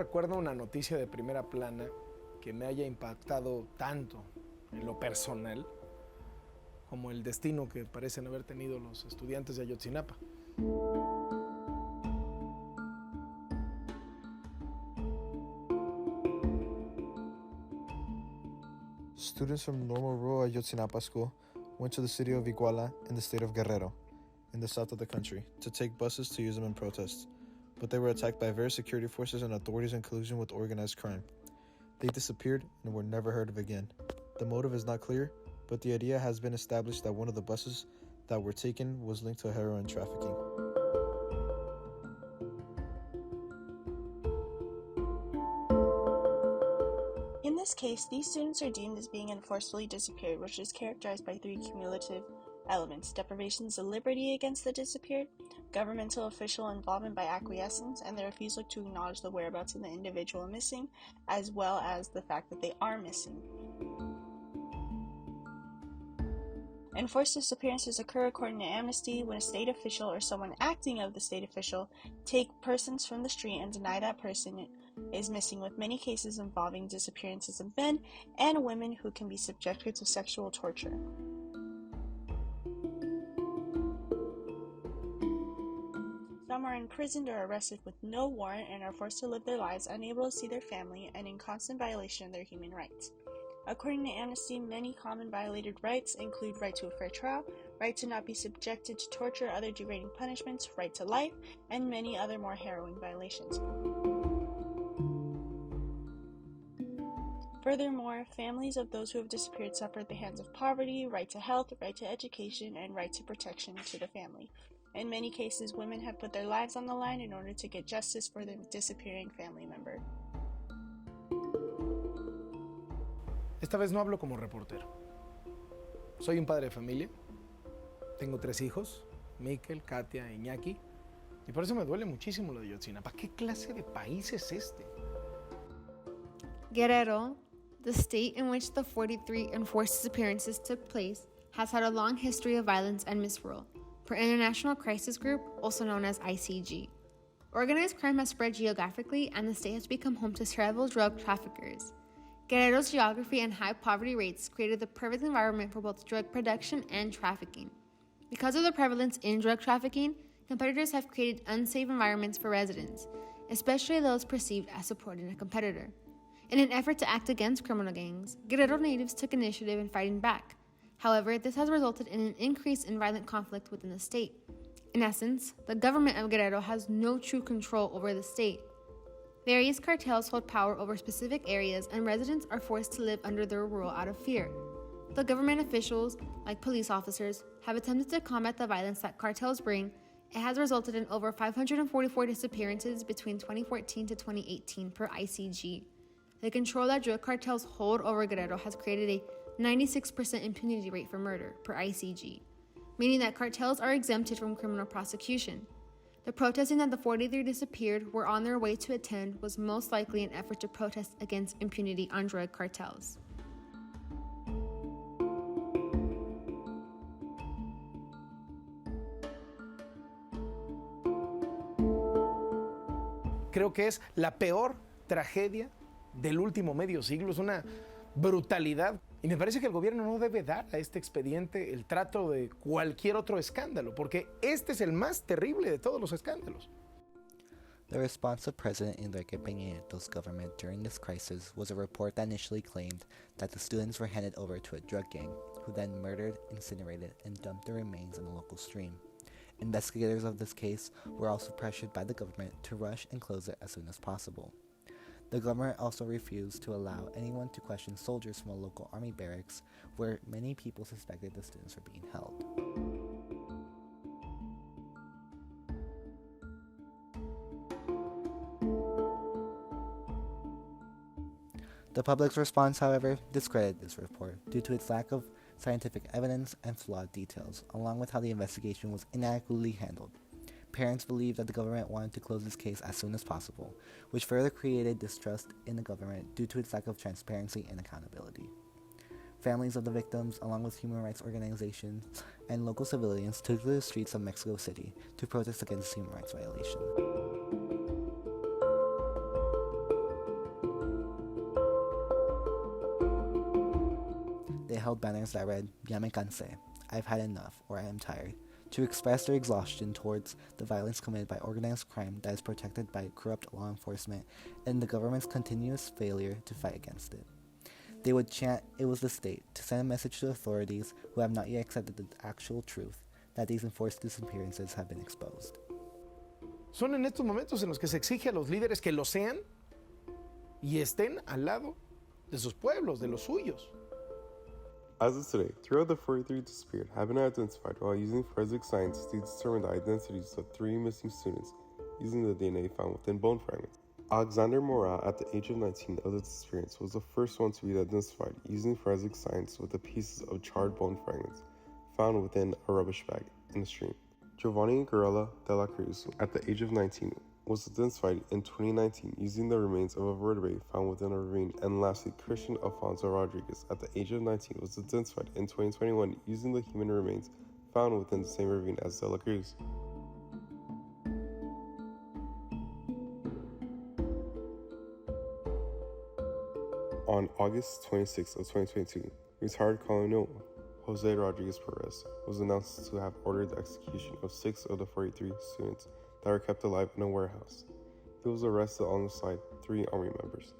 recuerdo una noticia de primera plana que me haya impactado tanto en lo personal como el destino que parecen haber tenido los estudiantes de Ayotzinapa. Students from Normal Rural Ayotzinapa School went to the city of Iguala in the state of Guerrero, in the south of the country, to take buses to use them in protests. But they were attacked by various security forces and authorities in collusion with organized crime. They disappeared and were never heard of again. The motive is not clear, but the idea has been established that one of the buses that were taken was linked to heroin trafficking. In this case, these students are deemed as being unforcibly disappeared, which is characterized by three cumulative elements: deprivations of liberty against the disappeared, governmental official involvement by acquiescence, and the refusal to acknowledge the whereabouts of the individual missing, as well as the fact that they are missing. Enforced disappearances occur according to Amnesty when a state official or someone acting of the state official take persons from the street and deny that person is missing, with many cases involving disappearances of men and women who can be subjected to sexual torture. Some are imprisoned or arrested with no warrant and are forced to live their lives unable to see their family and in constant violation of their human rights. According to Amnesty, many common violated rights include right to a fair trial, right to not be subjected to torture or other degrading punishments, right to life, and many other more harrowing violations. Furthermore, families of those who have disappeared suffer at the hands of poverty, right to health, right to education, and right to protection to the family. In many cases, women have put their lives on the line in order to get justice for their disappearing family member. Esta vez no hablo como reportero. Soy un padre de familia. Tengo 3 hijos, Mikel, Katia, Iñaki. Y por eso me duele muchísimo lo de Ayotzinapa. ¿Qué clase de país es este? Guerrero, the state in which the 43 enforced disappearances took place, has had a long history of violence and misrule, per International Crisis Group, also known as ICG. Organized crime has spread geographically, and the state has become home to several drug traffickers. Guerrero's geography and high poverty rates created the perfect environment for both drug production and trafficking. Because of the prevalence in drug trafficking, competitors have created unsafe environments for residents, especially those perceived as supporting a competitor. In an effort to act against criminal gangs, Guerrero natives took initiative in fighting back. However, this has resulted in an increase in violent conflict within the state. In essence, the government of Guerrero has no true control over the state. Various cartels hold power over specific areas, and residents are forced to live under their rule out of fear. The government officials, like police officers, have attempted to combat the violence that cartels bring. It has resulted in over 544 disappearances between 2014 to 2018 per ICG. The control that drug cartels hold over Guerrero has created a 96% impunity rate for murder per ICG, meaning that cartels are exempted from criminal prosecution. The protesting that the 43 disappeared were on their way to attend was most likely an effort to protest against impunity on drug cartels. Creo que es la peor tragedia del último medio siglo. Es una brutalidad. Y me parece que el gobierno no debe dar a este expediente el trato de cualquier otro escándalo, porque este es el más terrible de todos los escándalos. The response of President Enrique Peña Nieto's government during this crisis was a report that initially claimed that the students were handed over to a drug gang, who then murdered, incinerated, and dumped their remains in a local stream. Investigators of this case were also pressured by the government to rush and close it as soon as possible. The government also refused to allow anyone to question soldiers from a local army barracks where many people suspected the students were being held. The public's response, however, discredited this report due to its lack of scientific evidence and flawed details, along with how the investigation was inadequately handled. Parents believed that the government wanted to close this case as soon as possible, which further created distrust in the government due to its lack of transparency and accountability. Families of the victims, along with human rights organizations and local civilians, took to the streets of Mexico City to protest against human rights violations. held banners that read, "Ya me cansé," "I've had enough," or "I am tired," to express their exhaustion towards the violence committed by organized crime that is protected by corrupt law enforcement and the government's continuous failure to fight against it. They would chant, "It was the state," to send a message to authorities who have not yet accepted the actual truth that these enforced disappearances have been exposed. Son en estos momentos en los que se exige a los líderes que lo sean y estén al lado de sus pueblos, de los suyos. As of today, 3 of the 43 disappeared have been identified while using forensic science to determine the identities of 3 missing students using the DNA found within bone fragments. Alexander Morat, at the age of 19 of the disappearance, was the first one to be identified using forensic science with the pieces of charred bone fragments found within a rubbish bag in a stream. Giovanni Garella de la Cruz, at the age of 19, was identified in 2019 using the remains of a vertebrae found within a ravine. And lastly, Christian Alfonso Rodriguez, at the age of 19, was identified in 2021 using the human remains found within the same ravine as de la Cruz. On August 26 of 2022, retired Colonel Jose Rodriguez Perez was announced to have ordered the execution of 6 of the 43 students that were kept alive in a warehouse. He was arrested alongside 3 army members.